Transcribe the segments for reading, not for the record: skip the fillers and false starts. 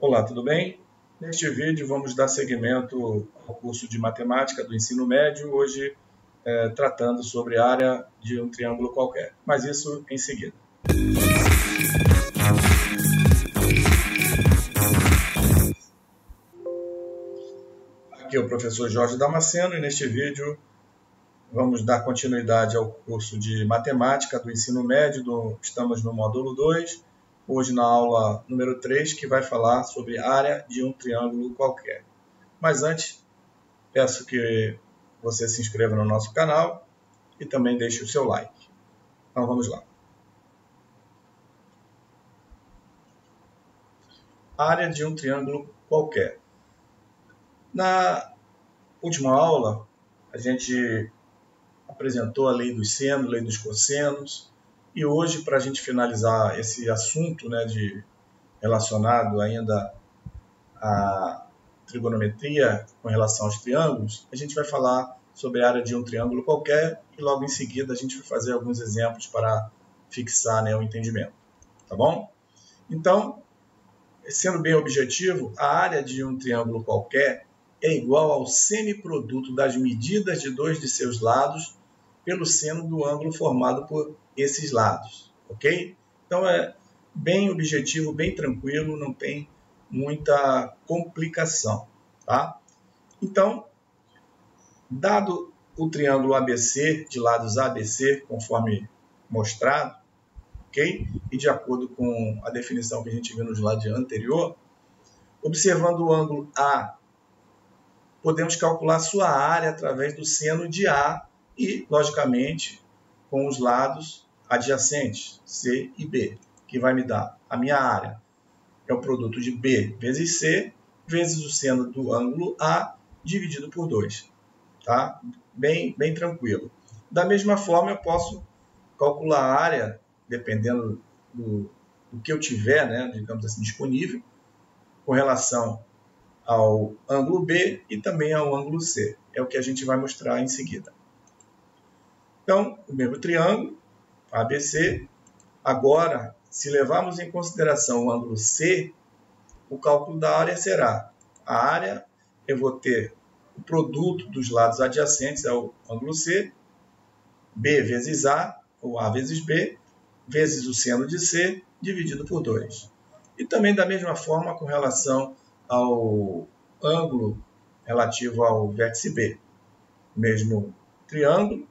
Olá, tudo bem? Neste vídeo vamos dar seguimento ao curso de matemática do ensino médio, hoje tratando sobre a área de um triângulo qualquer, mas isso em seguida. Aqui é o professor Jorge Damasceno e neste vídeo vamos dar continuidade ao curso de matemática do ensino médio, estamos no módulo 2, hoje na aula número 3, que vai falar sobre a área de um triângulo qualquer. Mas antes, peço que você se inscreva no nosso canal e também deixe o seu like. Então vamos lá. Área de um triângulo qualquer. Na última aula, a gente apresentou a lei dos senos, lei dos cossenos, e hoje, para a gente finalizar esse assunto, relacionado ainda à trigonometria com relação aos triângulos, a gente vai falar sobre a área de um triângulo qualquer e logo em seguida a gente vai fazer alguns exemplos para fixar o entendimento, tá bom? Então, sendo bem objetivo, a área de um triângulo qualquer é igual ao semiproduto das medidas de dois de seus lados pelo seno do ângulo formado por esses lados, ok? Então é bem objetivo, bem tranquilo, não tem muita complicação, tá? Então, dado o triângulo ABC, de lados ABC, conforme mostrado, ok? E de acordo com a definição que a gente viu no slide anterior, observando o ângulo A, podemos calcular sua área através do seno de A e, logicamente, com os lados adjacentes, C e B, que vai me dar a minha área. É o produto de B vezes C, vezes o seno do ângulo A, dividido por 2. Tá? Bem tranquilo. Da mesma forma, eu posso calcular a área, dependendo do que eu tiver, digamos assim, disponível, com relação ao ângulo B e também ao ângulo C. É o que a gente vai mostrar em seguida. Então, o mesmo triângulo, ABC. Agora, se levarmos em consideração o ângulo C, o cálculo da área será a área, eu vou ter o produto dos lados adjacentes ao ângulo C, B vezes A, ou A vezes B, vezes o seno de C, dividido por 2. E também da mesma forma com relação ao ângulo relativo ao vértice B. Mesmo triângulo.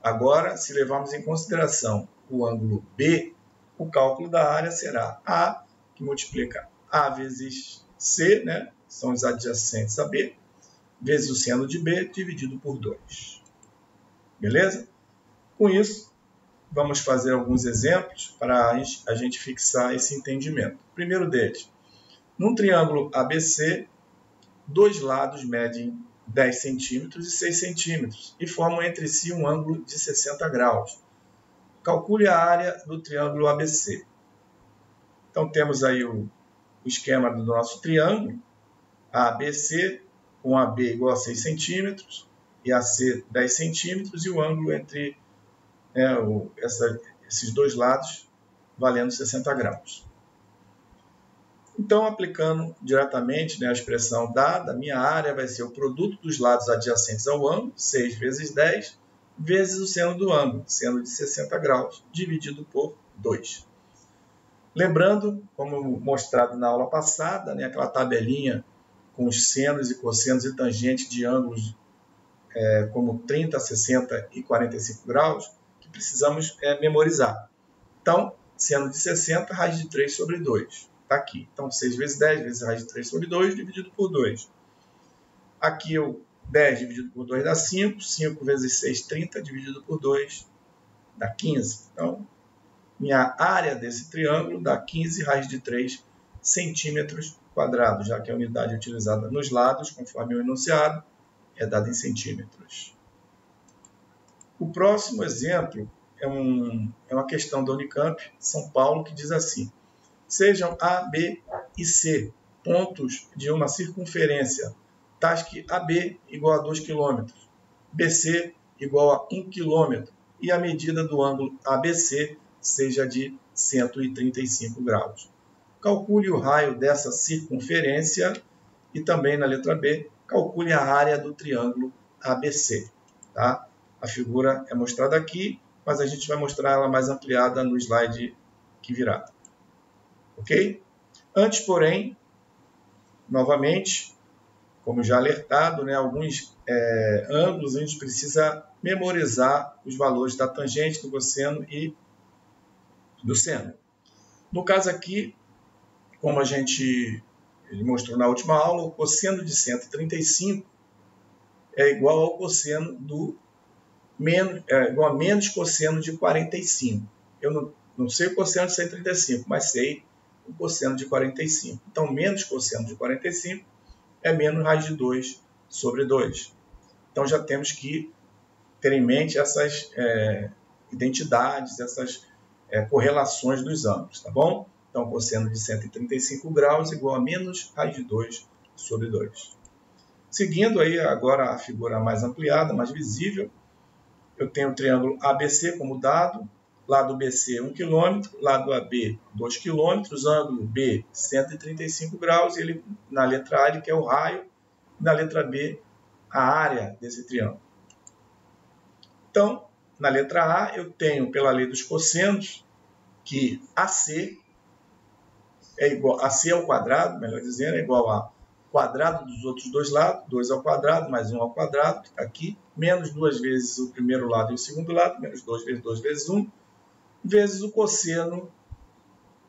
Agora, se levarmos em consideração o ângulo B, o cálculo da área será A, que multiplica A vezes C, são os adjacentes a B, vezes o seno de B, dividido por 2. Beleza? Com isso, vamos fazer alguns exemplos para a gente fixar esse entendimento. O primeiro deles, num triângulo ABC, dois lados medem 10 centímetros e 6 centímetros e formam entre si um ângulo de 60 graus. Calcule a área do triângulo ABC. Então, temos aí o esquema do nosso triângulo, ABC, com AB igual a 6 centímetros e AC 10 centímetros e o ângulo entre esses dois lados valendo 60 graus. Então, aplicando diretamente a expressão dada, minha área vai ser o produto dos lados adjacentes ao ângulo, 6 vezes 10, vezes o seno do ângulo, seno de 60 graus, dividido por 2. Lembrando, como mostrado na aula passada, aquela tabelinha com os senos e cossenos e tangentes de ângulos como 30, 60 e 45 graus, que precisamos memorizar. Então, seno de 60, raiz de 3 sobre 2. Está aqui. Então, 6 vezes 10 vezes raiz de 3 sobre 2, dividido por 2. Aqui, o 10 dividido por 2 dá 5. 5 vezes 6, 30, dividido por 2 dá 15. Então, minha área desse triângulo dá 15 raiz de 3 centímetros quadrados, já que a unidade utilizada nos lados, conforme o enunciado, é dada em centímetros. O próximo exemplo é uma questão da Unicamp, São Paulo, que diz assim: sejam A, B e C pontos de uma circunferência, tais que AB igual a 2 km, BC igual a 1 km e a medida do ângulo ABC seja de 135 graus. calcule o raio dessa circunferência e também na letra B, calcule a área do triângulo ABC. Tá? A figura é mostrada aqui, mas a gente vai mostrar ela mais ampliada no slide que virá. Ok? Antes, porém, novamente, como já alertado, né, alguns ângulos a gente precisa memorizar os valores da tangente, do cosseno e do seno. No caso aqui, como a gente mostrou na última aula, o cosseno de 135 é igual ao cosseno igual a menos cosseno de 45. Eu não sei o cosseno de 135, mas sei o cosseno de 45. Então, menos cosseno de 45 é menos raiz de 2 sobre 2. Então, já temos que ter em mente essas identidades, essas correlações dos ângulos, tá bom? Então, cosseno de 135 graus igual a menos raiz de 2 sobre 2. Seguindo aí agora a figura mais ampliada, mais visível, eu tenho o triângulo ABC como dado, lado BC 1 km, lado AB 2 km, ângulo B 135 graus, e ele, na letra A ele quer o raio, na letra B a área desse triângulo. Então, na letra A eu tenho, pela lei dos cossenos, que AC é igual a C ao quadrado, melhor dizendo, é igual a quadrado dos outros dois lados, 2 ao quadrado mais 1 ao quadrado, que está aqui, menos 2 vezes o primeiro lado e o segundo lado, menos 2 vezes 2 vezes 1, vezes o cosseno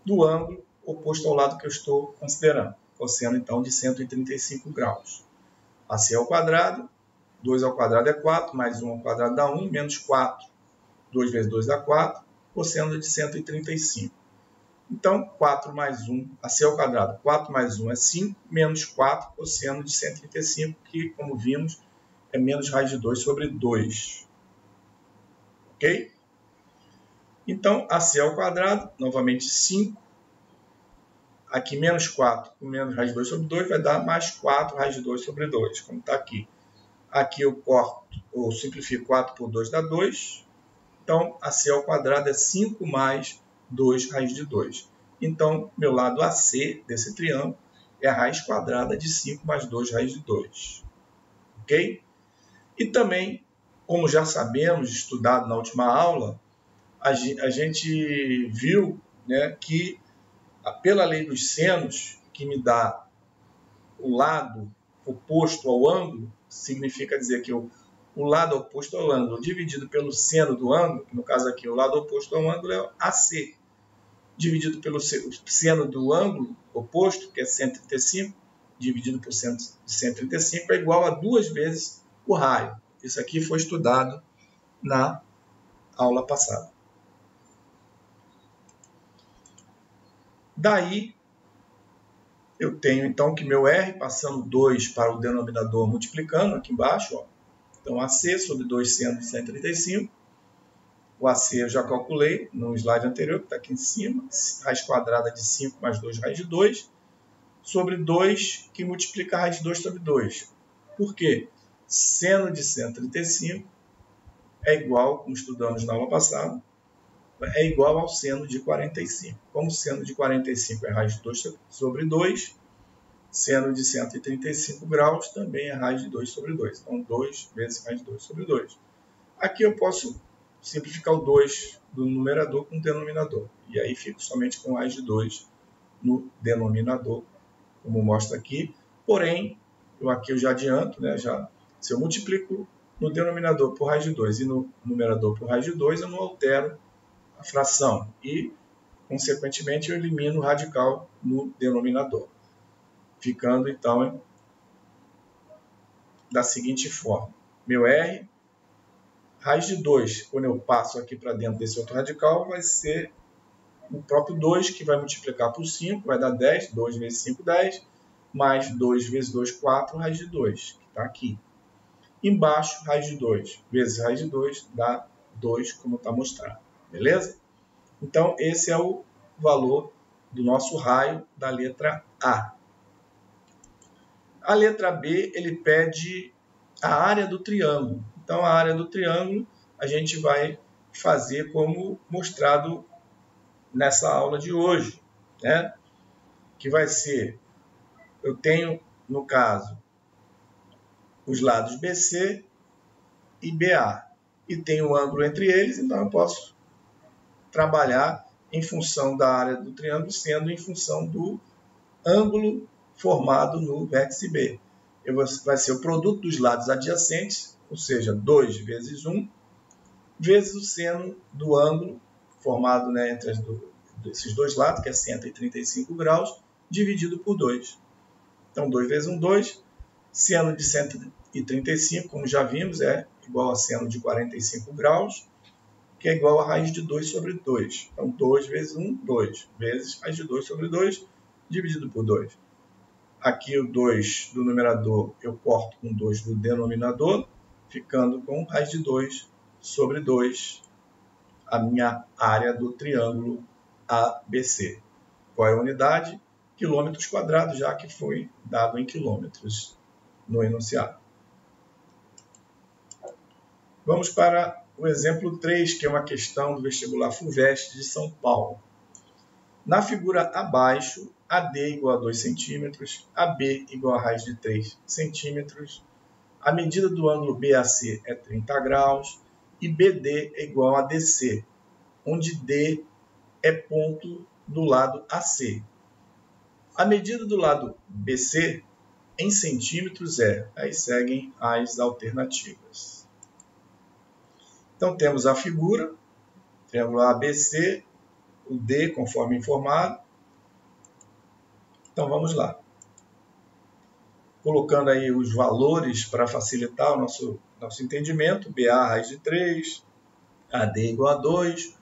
do ângulo oposto ao lado que eu estou considerando. Cosseno, então, de 135 graus. AC ao quadrado, 2 ao quadrado é 4, mais 1 ao quadrado dá 1, menos 4, 2 vezes 2 dá 4, cosseno de 135. Então, 4 mais 1, AC ao quadrado, 4 mais 1 é 5, menos 4, cosseno de 135, que, como vimos, é menos raiz de 2 sobre 2. Ok? Então, AC ao quadrado, novamente 5. Aqui, menos 4 com menos raiz de 2 sobre 2 vai dar mais 4 raiz de 2 sobre 2, como está aqui. Aqui eu corto, ou simplifico 4 por 2 dá 2. Então, AC ao quadrado é 5 mais 2 raiz de 2. Então, meu lado AC desse triângulo é a raiz quadrada de 5 mais 2 raiz de 2. Ok? E também, como já sabemos, estudado na última aula, a gente viu, né, que pela lei dos senos, que me dá o lado oposto ao ângulo, significa dizer que o lado oposto ao ângulo dividido pelo seno do ângulo, no caso aqui o lado oposto ao ângulo é AC, dividido pelo seno do ângulo oposto, que é 135, dividido por seno de 135, é igual a 2 vezes o raio. Isso aqui foi estudado na aula passada. Daí, eu tenho então que meu R, passando 2 para o denominador, multiplicando aqui embaixo, ó. Então, AC sobre 2 seno de 135. O AC eu já calculei no slide anterior, que está aqui em cima. Raiz quadrada de 5 mais 2 raiz de 2. Sobre 2, que multiplica a raiz de 2 sobre 2. Por quê? Seno de 135 é igual, como estudamos na aula passada, é igual ao seno de 45. Como seno de 45 é raiz de 2 sobre 2, seno de 135 graus também é raiz de 2 sobre 2. Então, 2 vezes raiz de 2 sobre 2. Aqui eu posso simplificar o 2 do numerador com o denominador. E aí fico somente com raiz de 2 no denominador, como mostra aqui. Porém, aqui eu já adianto, né, se eu multiplico no denominador por raiz de 2 e no numerador por raiz de 2, eu não altero a fração. E, consequentemente, eu elimino o radical no denominador. Ficando, então, da seguinte forma. Meu R, raiz de 2, quando eu passo aqui para dentro desse outro radical, vai ser o próprio 2, que vai multiplicar por 5, vai dar 10, 2 vezes 5, 10, mais 2 vezes 2, 4, raiz de 2, que está aqui. Embaixo, raiz de 2, vezes raiz de 2, dá 2, como está mostrado. Beleza? Então, esse é o valor do nosso raio da letra A. A letra B, ele pede a área do triângulo. Então, a área do triângulo a gente vai fazer como mostrado nessa aula de hoje, né? que vai ser, eu tenho, no caso, os lados BC e BA, e tem um ângulo entre eles, então eu posso trabalhar em função da área do triângulo, sendo em função do ângulo formado no vértice B. Vai ser o produto dos lados adjacentes, ou seja, 2 vezes 1, vezes o seno do ângulo formado, né, entre esses dois lados, que é 135 graus, dividido por 2. Então, 2 vezes 1, 2. Seno de 135, como já vimos, é igual a seno de 45 graus, que é igual a raiz de 2 sobre 2. Então, 2 vezes 1, 2, vezes raiz de 2 sobre 2, dividido por 2. Aqui o 2 do numerador eu corto com 2 do denominador, ficando com raiz de 2 sobre 2, a minha área do triângulo ABC. Qual é a unidade? Quilômetros quadrados, já que foi dado em quilômetros no enunciado. Vamos para o exemplo 3, que é uma questão do vestibular FUVEST de São Paulo. Na figura abaixo, AD igual a 2 centímetros, AB igual a raiz de 3 centímetros, a medida do ângulo BAC é 30 graus e BD é igual a DC, onde D é ponto do lado AC. A medida do lado BC em centímetros aí seguem as alternativas. Então temos a figura, triângulo ABC, o D conforme informado. Então vamos lá. Colocando aí os valores para facilitar o nosso entendimento. BA raiz de 3, AD igual a 2,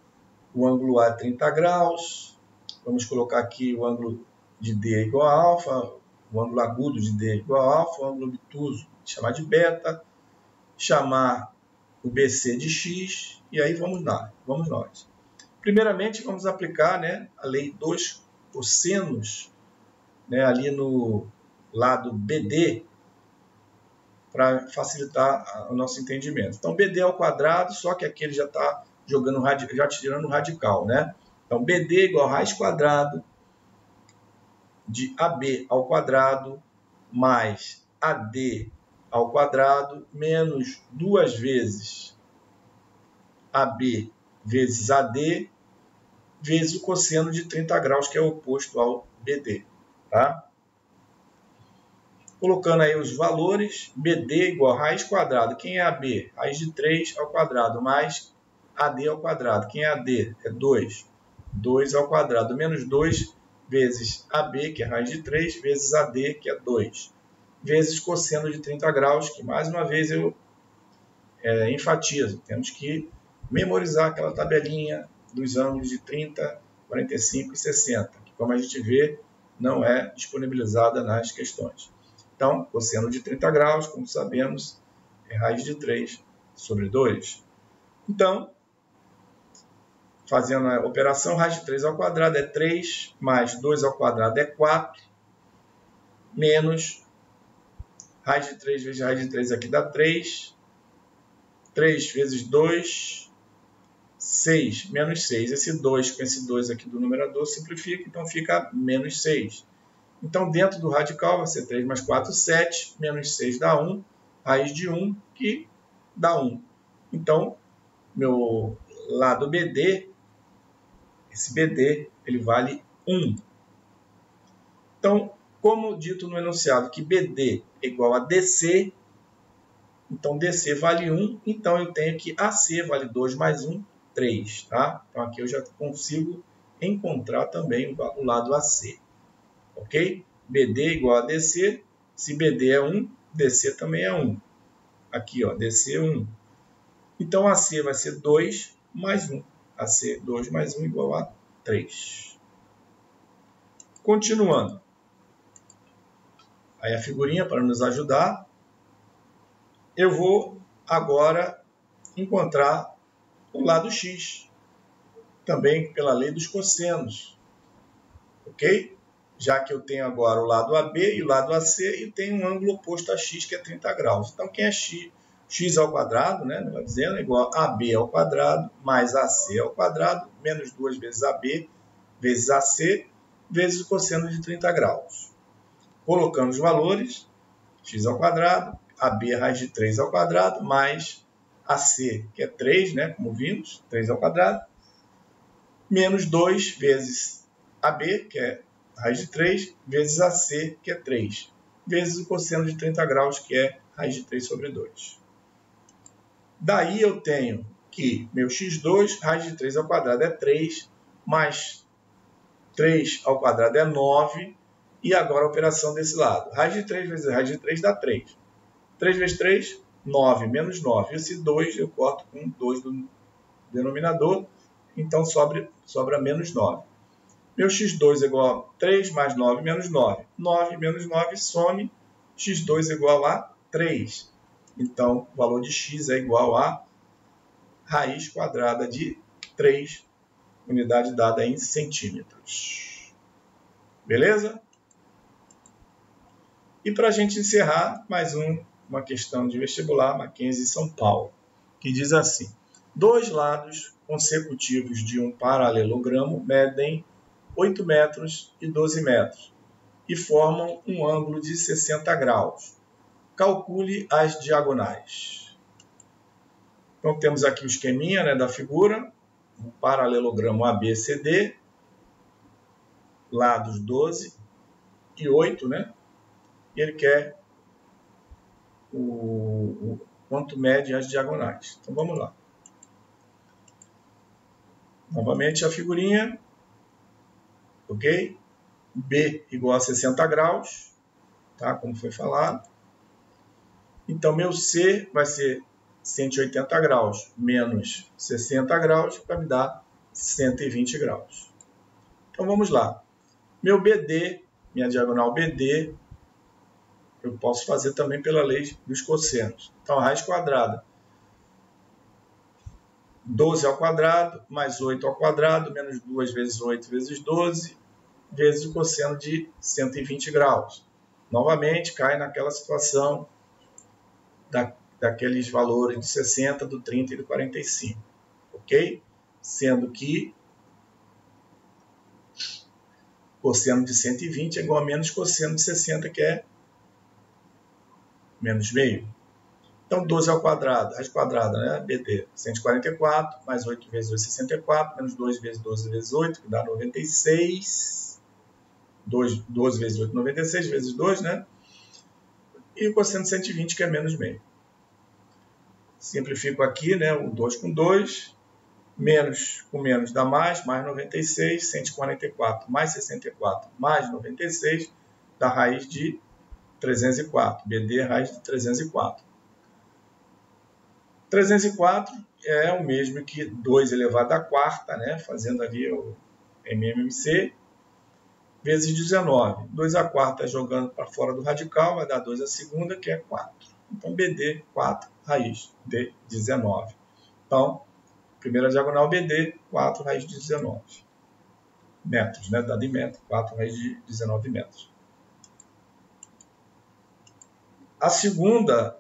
o ângulo A é 30 graus. Vamos colocar aqui o ângulo de D é igual a alfa, o ângulo agudo de D é igual a alfa, o ângulo obtuso chamar de beta, chamar o BC de x, e aí vamos nós. Primeiramente, vamos aplicar, né, a lei dos cossenos, né, ali no lado BD, para facilitar o nosso entendimento. Então, BD ao quadrado, só que aqui ele já está já tirando o radical, né? Então, BD igual a raiz quadrada de AB ao quadrado mais AD ao quadrado menos 2 vezes AB vezes AD vezes o cosseno de 30 graus, que é o oposto ao BD. Tá? Colocando aí os valores, BD igual a raiz quadrada. Quem é AB? Raiz de 3 ao quadrado mais AD ao quadrado. Quem é AD? É 2. 2 ao quadrado menos 2 vezes AB, que é raiz de 3, vezes AD, que é 2. Vezes cosseno de 30 graus, que mais uma vez eu enfatizo. Temos que memorizar aquela tabelinha dos ângulos de 30, 45 e 60, que, como a gente vê, não é disponibilizada nas questões. Então, cosseno de 30 graus, como sabemos, é raiz de 3 sobre 2. Então, fazendo a operação, raiz de 3 ao quadrado é 3, mais 2 ao quadrado é 4, menos raiz de 3 vezes raiz de 3 aqui dá 3. 3 vezes 2, 6, menos 6. Esse 2 com esse 2 aqui do numerador simplifica, então fica menos 6. Então, dentro do radical vai ser 3 mais 4, 7, menos 6 dá 1, raiz de 1, que dá 1. Então, meu lado BD, esse BD, ele vale 1. Então, como dito no enunciado que BD é igual a DC, então DC vale 1, então eu tenho que AC vale 2 mais 1, 3. Tá? Então aqui eu já consigo encontrar também o lado AC. Ok? BD igual a DC, se BD é 1, DC também é 1. Aqui, ó, DC é 1. Então AC vai ser 2 mais 1. AC 2 mais 1 igual a 3. Continuando. Aí a figurinha para nos ajudar. Eu vou agora encontrar o lado X, também pela lei dos cossenos, ok? Já que eu tenho agora o lado AB e o lado AC e tenho um ângulo oposto a X, que é 30 graus. Então, quem é X? X ao quadrado, né? Melhor dizendo, é igual a AB ao quadrado mais AC ao quadrado, menos 2 vezes AB vezes AC, vezes o cosseno de 30 graus. Colocando os valores, x ao quadrado, AB raiz de 3 ao quadrado, mais AC, que é 3, né, como vimos, 3 ao quadrado, menos 2 vezes AB, que é raiz de 3, vezes AC, que é 3, vezes o cosseno de 30 graus, que é raiz de 3 sobre 2. Daí eu tenho que meu x2, raiz de 3 ao quadrado é 3, mais 3 ao quadrado é 9, e agora a operação desse lado. Raiz de 3 vezes raiz de 3 dá 3. 3 vezes 3, 9, menos 9. Esse 2 eu corto com 2 do denominador, então sobra menos 9. Meu x2 é igual a 3 mais 9 menos 9. 9 menos 9, some, x2 é igual a 3. Então, o valor de x é igual a raiz quadrada de 3, unidade dada em centímetros. Beleza? E para a gente encerrar, mais uma questão de vestibular, Mackenzie, São Paulo, que diz assim: dois lados consecutivos de um paralelogramo medem 8 metros e 12 metros e formam um ângulo de 60 graus. Calcule as diagonais. Então, temos aqui o esqueminha, né, da figura, um paralelogramo ABCD, lados 12 e 8, né? E ele quer o quanto mede as diagonais. Então, vamos lá. Novamente a figurinha, ok? B igual a 60 graus, tá? Como foi falado. Então, meu C vai ser 180 graus menos 60 graus, para me dar 120 graus. Então, vamos lá. Meu BD, minha diagonal BD, eu posso fazer também pela lei dos cossenos. Então, a raiz quadrada, 12 ao quadrado, mais 8 ao quadrado, menos 2 vezes 8 vezes 12, vezes o cosseno de 120 graus. Novamente, cai naquela situação daqueles valores de 60, do 30 e do 45. Ok? Sendo que cosseno de 120 é igual a menos cosseno de 60, que é menos meio. Então, 12 ao quadrado, raiz quadrada, né? BD, 144, mais 8 vezes 8, 64, menos 2 vezes 12 vezes 8, que dá 96. 12 vezes 8, 96, vezes 2, né? E o cosseno de 120, que é menos meio. Simplifico aqui, né? O 2 com 2, menos com menos dá mais 96, 144 mais 64 mais 96, dá raiz de 304. BD é raiz de 304. 304 é o mesmo que 2 elevado à quarta, né? Fazendo ali o MMC, vezes 19. 2 à quarta jogando para fora do radical, vai dar 2 à segunda, que é 4. Então, BD, 4, raiz de 19. Então, primeira diagonal BD, 4, raiz de 19 metros, né? Dado em metro, 4, raiz de 19 metros. A segunda,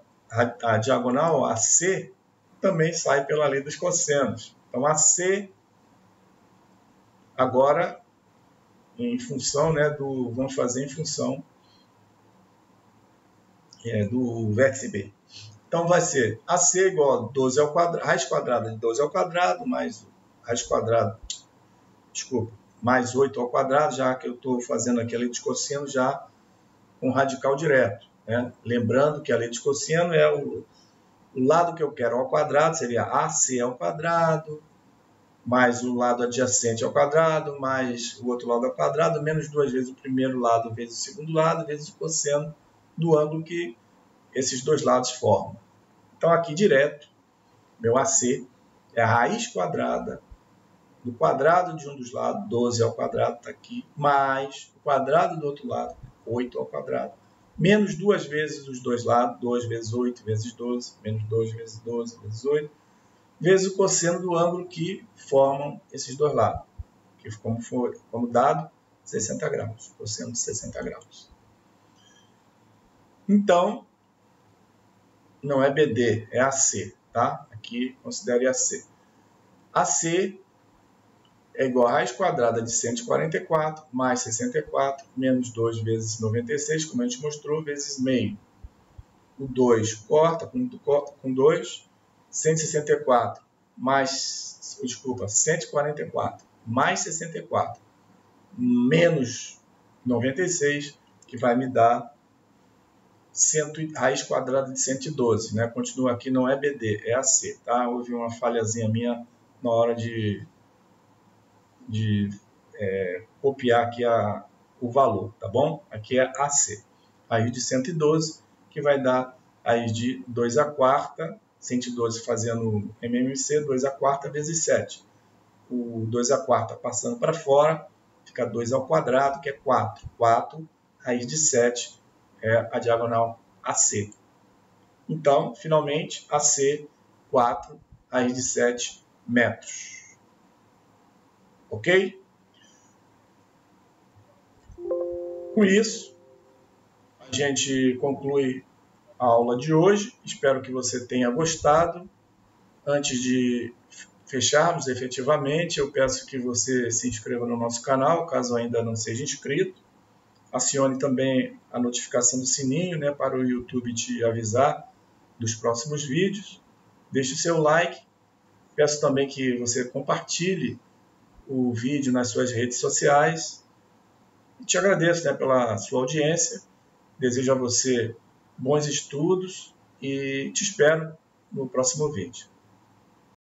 a diagonal AC, também sai pela lei dos cossenos. Então, AC, agora, em função, né, vamos fazer em função do vértice B. Então, vai ser AC igual a 12 ao quadrado, raiz quadrada de 12 ao quadrado, mais raiz quadrada, mais 8 ao quadrado, já que eu estou fazendo aqui a lei dos cossenos já com radical direto, né? Lembrando que a lei dos cossenos é o lado que eu quero ao quadrado, seria AC ao quadrado, mais o lado adjacente ao quadrado, mais o outro lado ao quadrado, menos 2 vezes o primeiro lado vezes o segundo lado, vezes o cosseno do ângulo que esses dois lados formam. Então, aqui direto, meu AC é a raiz quadrada do quadrado de um dos lados, 12 ao quadrado, está aqui, mais o quadrado do outro lado, 8 ao quadrado, menos 2 vezes os dois lados, 2 vezes 8 vezes 12, menos 2 vezes 12 vezes 8, vezes o cosseno do ângulo que formam esses dois lados, que como dado, 60 graus, cosseno de 60 graus. Então, não é BD, é AC, tá? Aqui considere AC. AC é igual a raiz quadrada de 144 mais 64 menos 2 vezes 96, como a gente mostrou, vezes meio. O 2 corta com 2, 164 mais, desculpa, 144 mais 64 menos 96, que vai me dar raiz quadrada de 112, né? Continua aqui, não é BD, é AC, tá? Houve uma falhazinha minha na hora de copiar aqui o valor, tá bom? Aqui é AC, raiz de 112, que vai dar raiz de 2 a quarta, 112 fazendo MMC, 2 a quarta vezes 7. O 2 a quarta passando para fora, fica 2 ao quadrado, que é 4. 4, raiz de 7, é a diagonal AC. Então, finalmente, AC, 4, raiz de 7 metros. Ok? Com isso, a gente conclui a aula de hoje. Espero que você tenha gostado. Antes de fecharmos efetivamente, eu peço que você se inscreva no nosso canal, caso ainda não seja inscrito. Acione também a notificação do sininho, né, para o YouTube te avisar dos próximos vídeos. Deixe o seu like. Peço também que você compartilhe o vídeo nas suas redes sociais. E te agradeço, né, pela sua audiência. Desejo a você bons estudos e te espero no próximo vídeo.